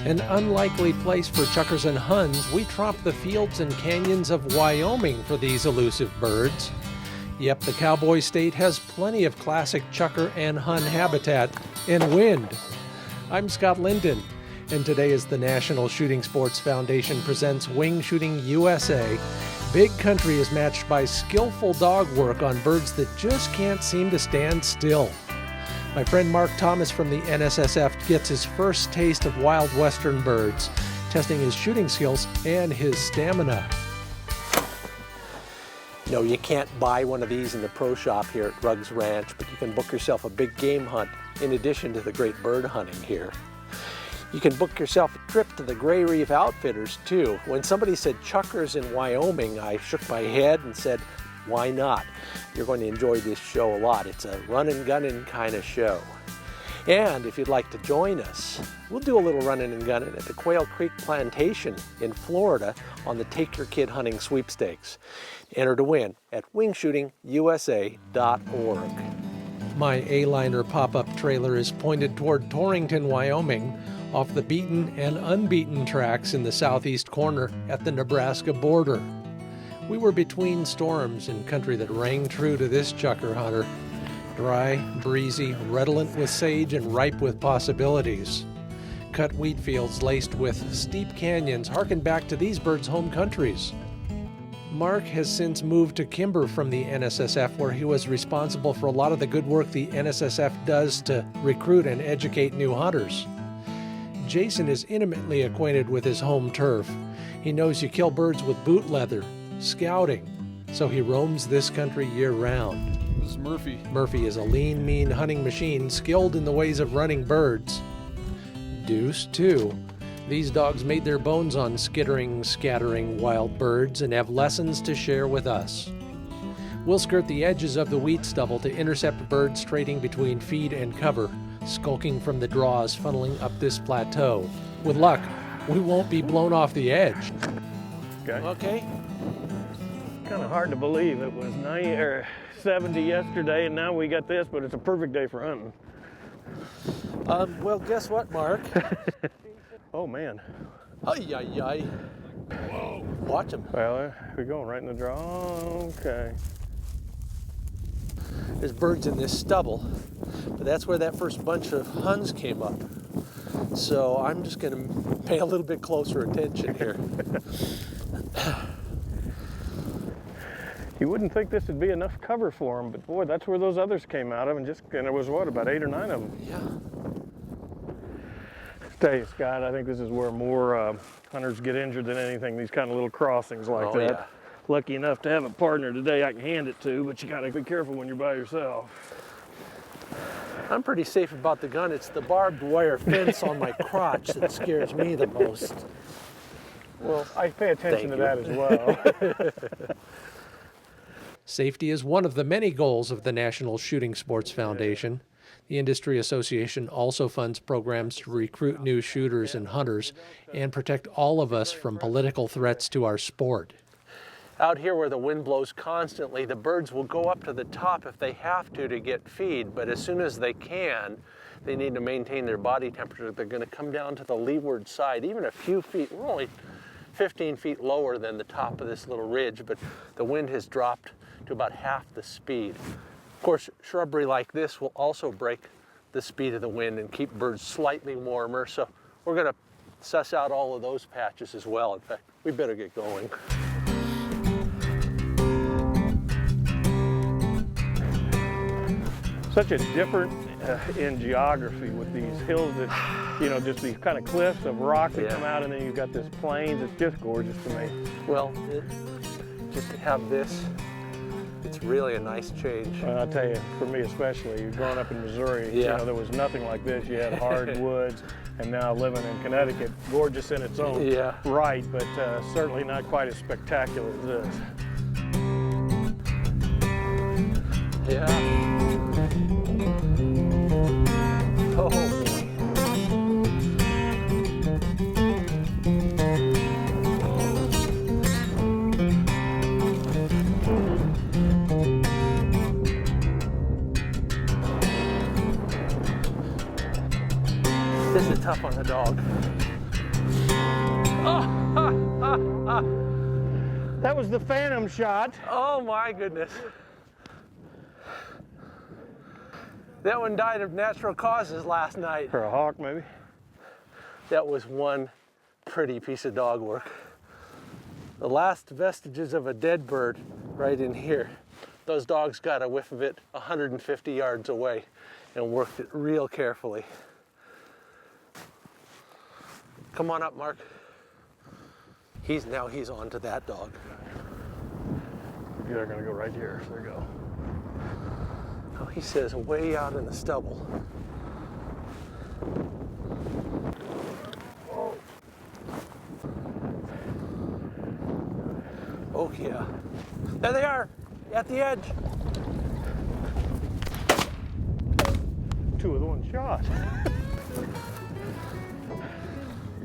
An unlikely place for chukars and huns, we tromp the fields and canyons of Wyoming for these elusive birds. Yep, the cowboy state has plenty of classic chukar and hun habitat and wind. I'm Scott Linden, and today as the National Shooting Sports Foundation presents Wingshooting USA, big country is matched by skillful dog work on birds that just can't seem to stand still. My friend Mark Thomas from the NSSF gets his first taste of wild western birds, testing his shooting skills and his stamina. No, you can't buy one of these in the pro shop here at Rugg's Ranch, but you can book yourself a big game hunt in addition to the great bird hunting here. You can book yourself a trip to the Grey Reef Outfitters too. When somebody said chukars in Wyoming, I shook my head and said, why not? You're going to enjoy this show a lot. It's a running gunning kind of show. And if you'd like to join us, we'll do a little running and gunning at the Quail Creek Plantation in Florida on the Take Your Kid Hunting Sweepstakes. Enter to win at wingshootingusa.org. My A-liner pop-up trailer is pointed toward Torrington, Wyoming, off the beaten and unbeaten tracks in the southeast corner at the Nebraska border. We were between storms in country that rang true to this chukar hunter. Dry, breezy, redolent with sage and ripe with possibilities. Cut wheat fields laced with steep canyons harken back to these birds' home countries. Mark has since moved to Kimber from the NSSF, where he was responsible for a lot of the good work the NSSF does to recruit and educate new hunters. Jason is intimately acquainted with his home turf. He knows you kill birds with boot leather, scouting, so he roams this country year-round. This is Murphy. Murphy is a lean, mean hunting machine skilled in the ways of running birds. Deuce, too. These dogs made their bones on skittering, scattering wild birds and have lessons to share with us. We'll skirt the edges of the wheat stubble to intercept birds trading between feed and cover, skulking from the draws funneling up this plateau. With luck, we won't be blown off the edge. Okay. Kind of hard to believe it was 90 or 70 yesterday and now we got this, but it's a perfect day for hunting. Well, guess what, Mark? Oh man. Ay, ay, ay. Whoa. Watch him. Well, we're going right in the draw. Okay. There's birds in this stubble, but that's where that first bunch of huns came up. So I'm just going to pay a little bit closer attention here. You wouldn't think this would be enough cover for them, but boy, that's where those others came out of, and there was what, about 8 or 9 of them? Yeah. Tell you, Scott, I think this is where more hunters get injured than anything, these kind of little crossings like that. Yeah. Lucky enough to have a partner today I can hand it to, but you gotta be careful when you're by yourself. I'm pretty safe about the gun. It's the barbed wire fence on my crotch that scares me the most. Well, I pay attention to that as well. Safety is one of the many goals of the National Shooting Sports Foundation. The industry association also funds programs to recruit new shooters and hunters and protect all of us from political threats to our sport. Out here where the wind blows constantly, the birds will go up to the top if they have to get feed, but as soon as they can, they need to maintain their body temperature. They're going to come down to the leeward side, even a few feet. We're only 15 feet lower than the top of this little ridge, but the wind has dropped to about half the speed. Of course, shrubbery like this will also break the speed of the wind and keep birds slightly warmer, so we're going to suss out all of those patches as well. In fact, we better get going. Such a difference in geography with these hills that, just these kind of cliffs of rock that come out, and then you've got this plains. It's just gorgeous to me. Well, just to have this, it's really a nice change. Well, I'll tell you, for me especially, growing up in Missouri, there was nothing like this. You had hardwoods, and now living in Connecticut, gorgeous in its own right, but certainly not quite as spectacular as this. Yeah. Oh boy. This is tough on the dog. That was the phantom shot. Oh my goodness. That one died of natural causes last night. For a hawk, maybe? That was one pretty piece of dog work. The last vestiges of a dead bird right in here. Those dogs got a whiff of it 150 yards away and worked it real carefully. Come on up, Mark. He's on to that dog. They're gonna go right here, so there you go. Oh, he says way out in the stubble. Oh yeah. There they are, at the edge. 2 with 1 shot.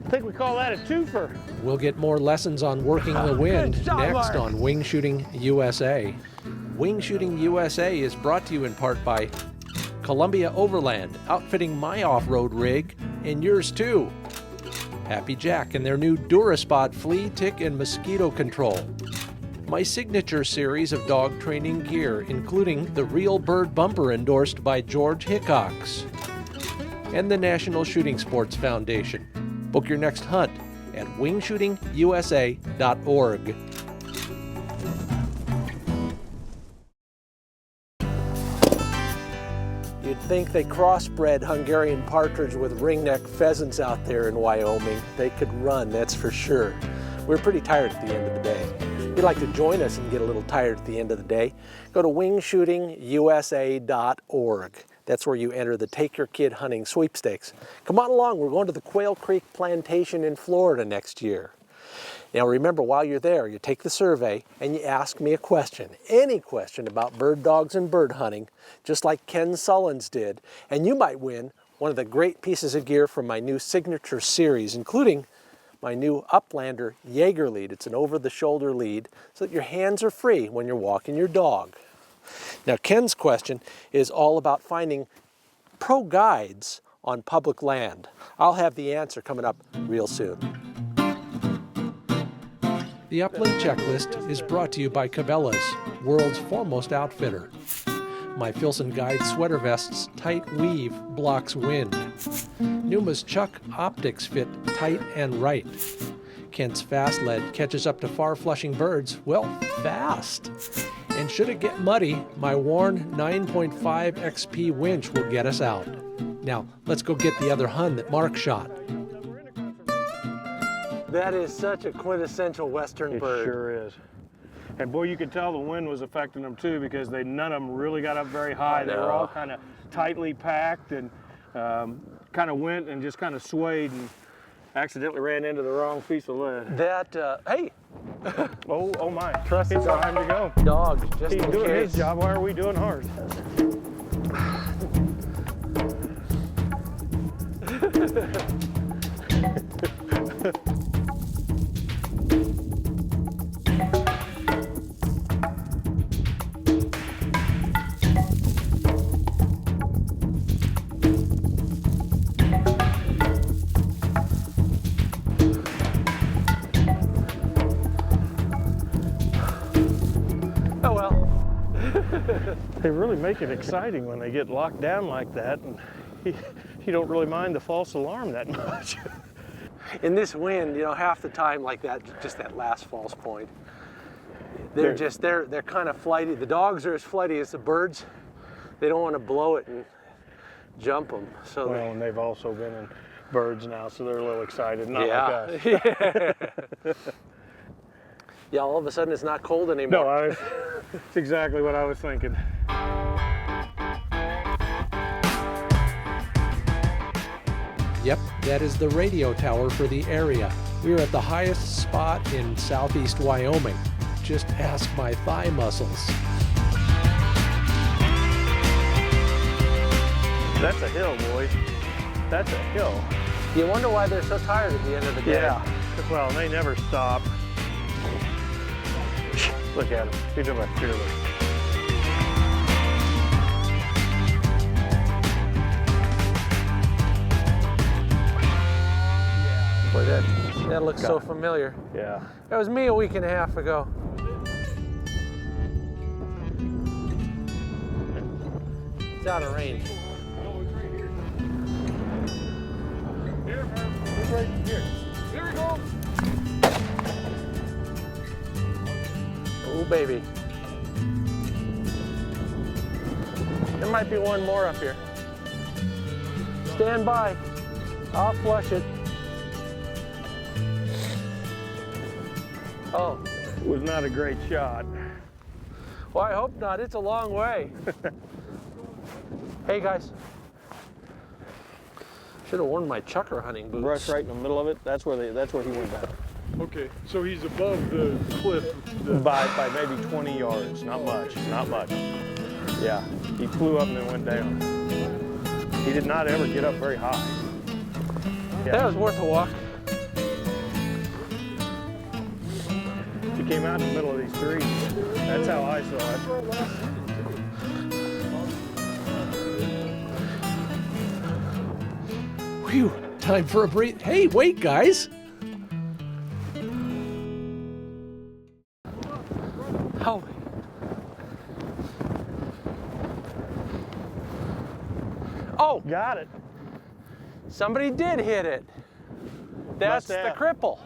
I think we call that a twofer. We'll get more lessons on working the wind Good job, next Mark. on Wingshooting USA. Wingshooting USA is brought to you in part by Columbia Overland, outfitting my off-road rig and yours too. Happy Jack and their new DuraSpot flea, tick, and mosquito control. My signature series of dog training gear, including the Real Bird bumper endorsed by George Hickox. And the National Shooting Sports Foundation. Book your next hunt at wingshootingusa.org. You'd think they crossbred Hungarian Partridge with ringneck pheasants out there in Wyoming. They could run, that's for sure. We're pretty tired at the end of the day. If you'd like to join us and get a little tired at the end of the day, go to wingshootingusa.org. That's where you enter the Take Your Kid Hunting sweepstakes. Come on along, we're going to the Quail Creek Plantation in Florida next year. Now remember, while you're there, you take the survey and you ask me a question, any question about bird dogs and bird hunting, just like Ken Sullins did, and you might win one of the great pieces of gear from my new signature series, including my new Uplander Jaeger lead. It's an over-the-shoulder lead so that your hands are free when you're walking your dog. Now, Ken's question is all about finding pro guides on public land. I'll have the answer coming up real soon. The Upland Checklist is brought to you by Cabela's, world's foremost outfitter. My Filson Guide sweater vest's tight weave blocks wind. Numa's Chuck optics fit tight and right. Kent's Fast Lead catches up to far-flushing birds, well, fast. And should it get muddy, my Warn 9.5 XP winch will get us out. Now, let's go get the other Hun that Mark shot. That is such a quintessential Western bird. It sure is. And boy, you could tell the wind was affecting them too, because none of them really got up very high. They were all kind of tightly packed and kind of went and just kind of swayed and accidentally ran into the wrong piece of lead. That, hey! oh my, Trust it's time to go. Dog, just He's in doing case. his job, why are we doing ours? Oh well. They really make it exciting when they get locked down like that, and you don't really mind the false alarm that much. In this wind, you know, half the time like that, just that last false point, they're kind of flighty. The dogs are as flighty as the birds. They don't want to blow it and jump them. So Well, and they've also been in birds now, so they're a little excited, not yeah. like us. Yeah, all of a sudden it's not cold anymore. No, it's exactly what I was thinking. Yep, that is the radio tower for the area. We're at the highest spot in southeast Wyoming. Just ask my thigh muscles. That's a hill, boys. That's a hill. You wonder why they're so tired at the end of the day. Yeah. Well, they never stop. Look at him. He's doing my fearless. Boy, that looks so familiar. Yeah. That was me a week and a half ago. It's out of range. No, it's right here. Here, Herb. It's right here. Here we go. Oh, baby. There might be one more up here. Stand by. I'll flush it. Oh. It was not a great shot. Well, I hope not. It's a long way. Hey, guys. Should have worn my Chukar hunting boots. Brush right in the middle of it. That's where he went down. Okay, so he's above the cliff. By maybe 20 yards. Not much. Not much. Yeah. He flew up and then went down. He did not ever get up very high. Yeah. That was worth a walk. He came out in the middle of these trees. That's how I saw it. Whew, time for a breathe. Hey, wait, guys. Oh. Oh, Got it. somebody did hit it. That's the cripple.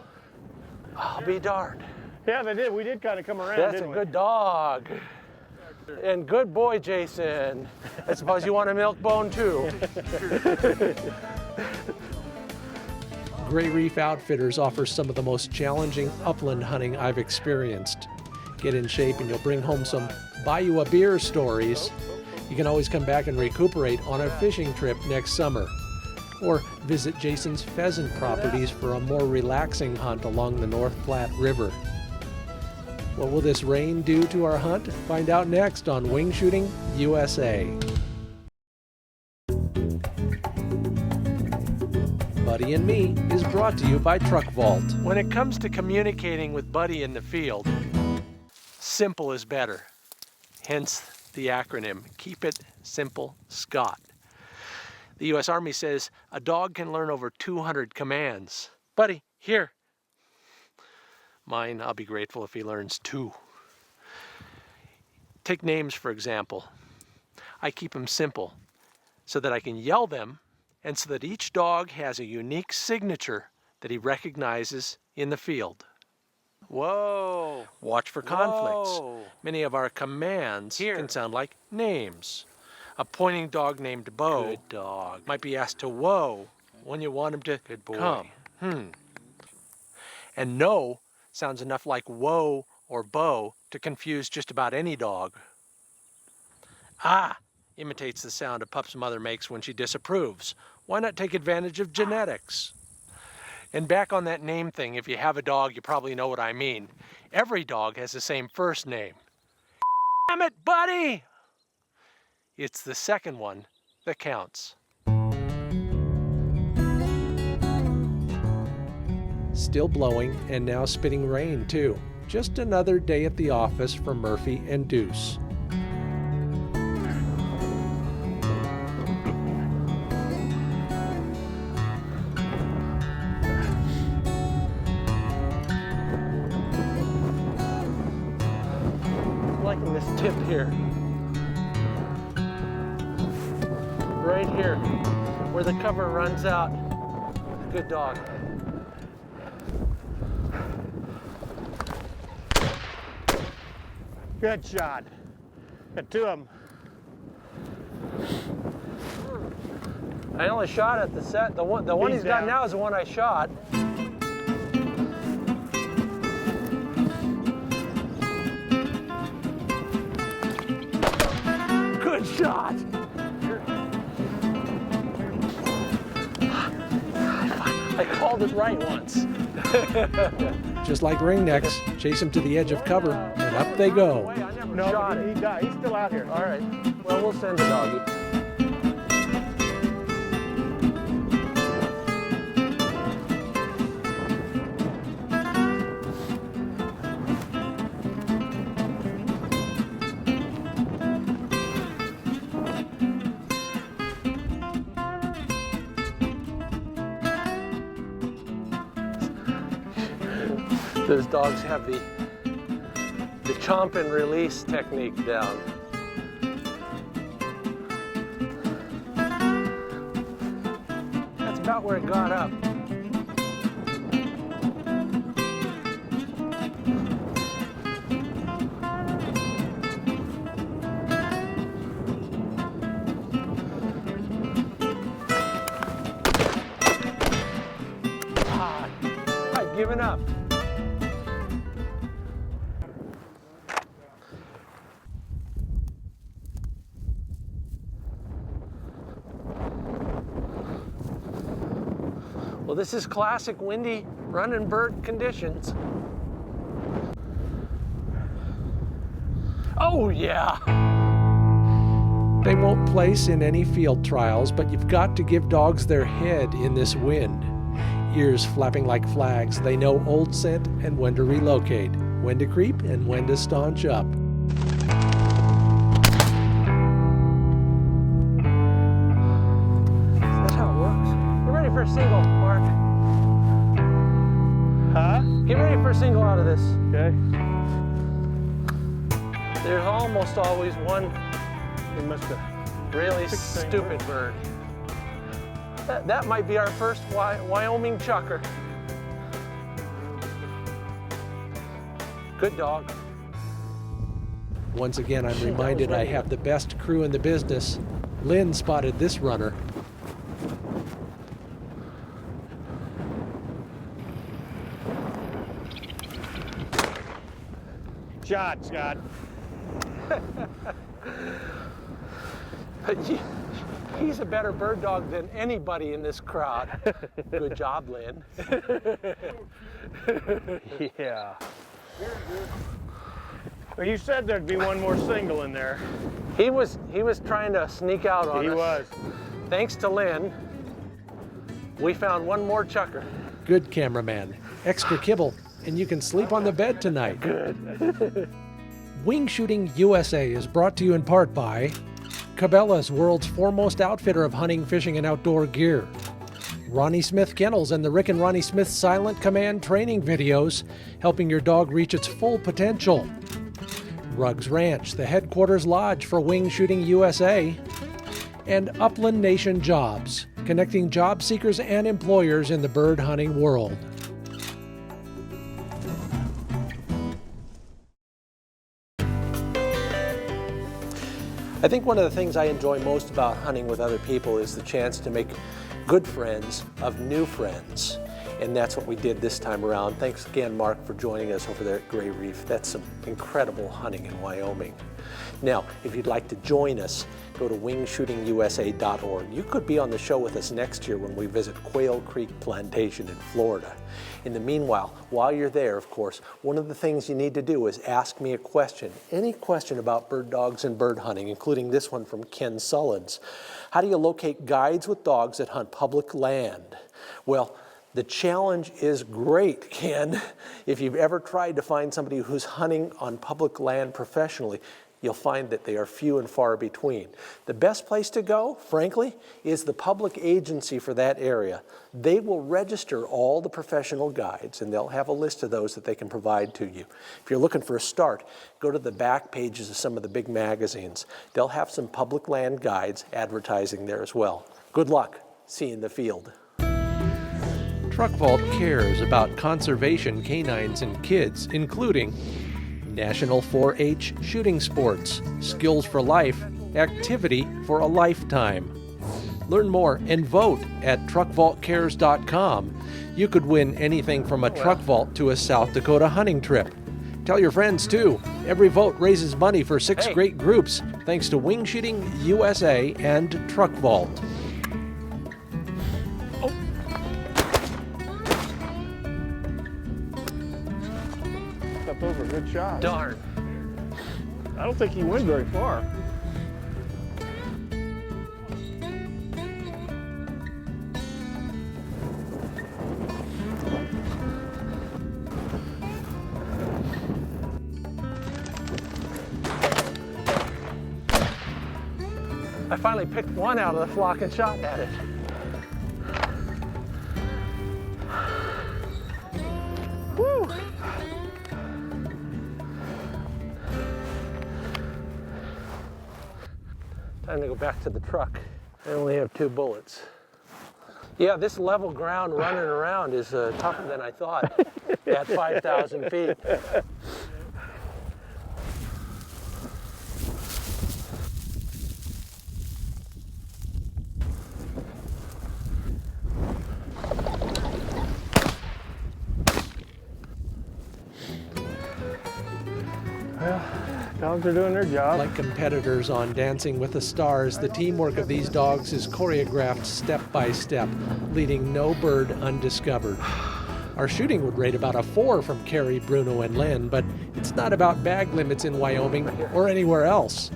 I'll be darned. Yeah, they did. We did kind of come around, That's didn't a we? good dog. And good boy, Jason. I suppose you want a milk bone too. Grey Reef Outfitters offers some of the most challenging upland hunting I've experienced. Get in shape and you'll bring home some buy you a beer stories. You can always come back and recuperate on a fishing trip next summer. Or visit Jason's pheasant properties for a more relaxing hunt along the North Platte River. What will this rain do to our hunt? Find out next on Wingshooting USA. Buddy and Me is brought to you by Truck Vault. When it comes to communicating with Buddy in the field, simple is better. Hence the acronym, Keep It Simple Scott. The U.S. Army says a dog can learn over 200 commands. Buddy, here. Mine, I'll be grateful if he learns 2. Take names, for example. I keep them simple so that I can yell them and so that each dog has a unique signature that he recognizes in the field. Whoa. Watch for conflicts. Whoa. Many of our commands can sound like names. A pointing dog named Bo Good dog. might be asked to whoa when you want him to Good boy. come. And no sounds enough like whoa or bo to confuse just about any dog. Ah imitates the sound a pup's mother makes when she disapproves. Why not take advantage of genetics? And back on that name thing, if you have a dog, you probably know what I mean. Every dog has the same first name. Damn it, buddy! It's the second one that counts. Still blowing and now spitting rain too. Just another day at the office for Murphy and Deuce. I'm liking this tip here. Right here, where the cover runs out. Good dog. Good shot. Got 2 of them. I only shot at the set. The one he's got down. now is the one I shot. Good shot. I called it right once. Just like ringnecks, chase him to the edge of cover, and up they go. No, he died. He's still out here. All right. Well, we'll send a doggy. Those dogs have the chomp and release technique down. That's about where it got up. I've given up. Well, this is classic windy running bird conditions. Oh yeah! They won't place in any field trials, but you've got to give dogs their head in this wind. Ears flapping like flags, they know old scent and when to relocate, when to creep and when to staunch up. That's how it works. Get ready for a single, Mark. Huh? Get ready for a single out of this. Okay. There's almost always one He must have. really stupid bird. That might be our first Wyoming Chukar. Good dog. Once again, I'm reminded I have the best crew in the business. Lynn spotted this runner. Shot, Scott. He's a better bird dog than anybody in this crowd. Good job, Lynn. Yeah. Well, you said there'd be one more single in there. He was trying to sneak out on us. He was. Thanks to Lynn, we found one more Chukar. Good cameraman. Extra kibble, and you can sleep on the bed tonight. Good. Wingshooting USA is brought to you in part by Cabela's, world's foremost outfitter of hunting, fishing, and outdoor gear. Ronnie Smith Kennels and the Rick and Ronnie Smith Silent Command training videos, helping your dog reach its full potential. Ruggs Ranch, the headquarters lodge for Wingshooting USA. And Upland Nation Jobs, connecting job seekers and employers in the bird hunting world. I think one of the things I enjoy most about hunting with other people is the chance to make good friends of new friends. And that's what we did this time around. Thanks again, Mark, for joining us over there at Grey Reef. That's some incredible hunting in Wyoming. Now, if you'd like to join us, go to wingshootingusa.org. You could be on the show with us next year when we visit Quail Creek Plantation in Florida. In the meanwhile, while you're there, of course, one of the things you need to do is ask me a question. Any question about bird dogs and bird hunting, including this one from Ken Sullins. How do you locate guides with dogs that hunt public land? Well, the challenge is great, Ken. If you've ever tried to find somebody who's hunting on public land professionally, you'll find that they are few and far between. The best place to go, frankly, is the public agency for that area. They will register all the professional guides, and they'll have a list of those that they can provide to you. If you're looking for a start, go to the back pages of some of the big magazines. They'll have some public land guides advertising there as well. Good luck. See you in the field. Truck Vault cares about conservation canines and kids, including National 4-H shooting sports, skills for life, activity for a lifetime. Learn more and vote at truckvaultcares.com. You could win anything from a truck vault to a South Dakota hunting trip. Tell your friends too. Every vote raises money for 6 great groups, thanks to Wingshooting USA and Truck Vault. Those were good shots. Darn. I don't think he went very far. I finally picked one out of the flock and shot at it. Woo! I'm gonna go back to the truck. I only have 2 bullets. Yeah, this level ground running around is tougher than I thought at 5,000 feet. Well, dogs are doing their job. Like competitors on Dancing with the Stars, the teamwork of these dogs is choreographed step by step, leaving no bird undiscovered. Our shooting would rate about a 4 from Carrie, Bruno, and Lynn, but it's not about bag limits in Wyoming or anywhere else.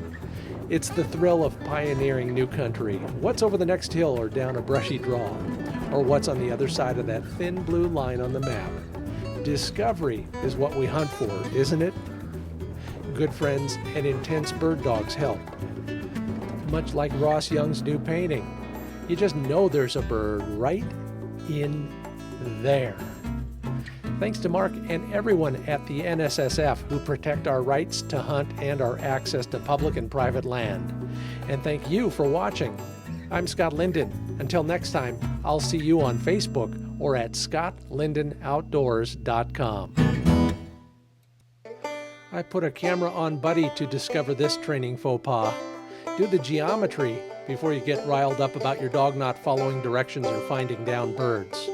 It's the thrill of pioneering new country. What's over the next hill or down a brushy draw? Or what's on the other side of that thin blue line on the map? Discovery is what we hunt for, isn't it? Good friends and intense bird dogs help. Much like Ross Young's new painting, you just know there's a bird right in there. Thanks to Mark and everyone at the NSSF who protect our rights to hunt and our access to public and private land. And thank you for watching. I'm Scott Linden. Until next time, I'll see you on Facebook or at scottlindonoutdoors.com. I put a camera on Buddy to discover this training faux pas. Do the geometry before you get riled up about your dog not following directions or finding down birds.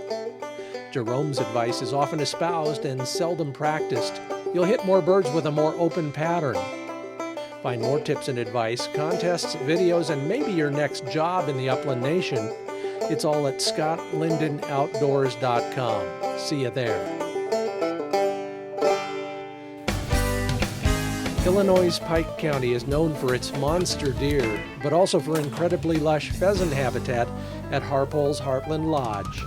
Jerome's advice is often espoused and seldom practiced. You'll hit more birds with a more open pattern. Find more tips and advice, contests, videos, and maybe your next job in the upland nation. It's all at scottlindonoutdoors.com. See you there. Illinois' Pike County is known for its monster deer, but also for incredibly lush pheasant habitat at Harpole's Heartland Lodge.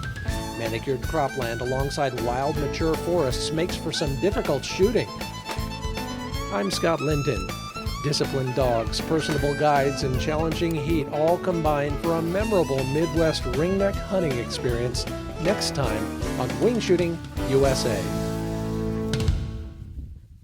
Manicured cropland alongside wild mature forests makes for some difficult shooting. I'm Scott Linden. Disciplined dogs, personable guides, and challenging heat all combine for a memorable Midwest ringneck hunting experience next time on Wingshooting USA.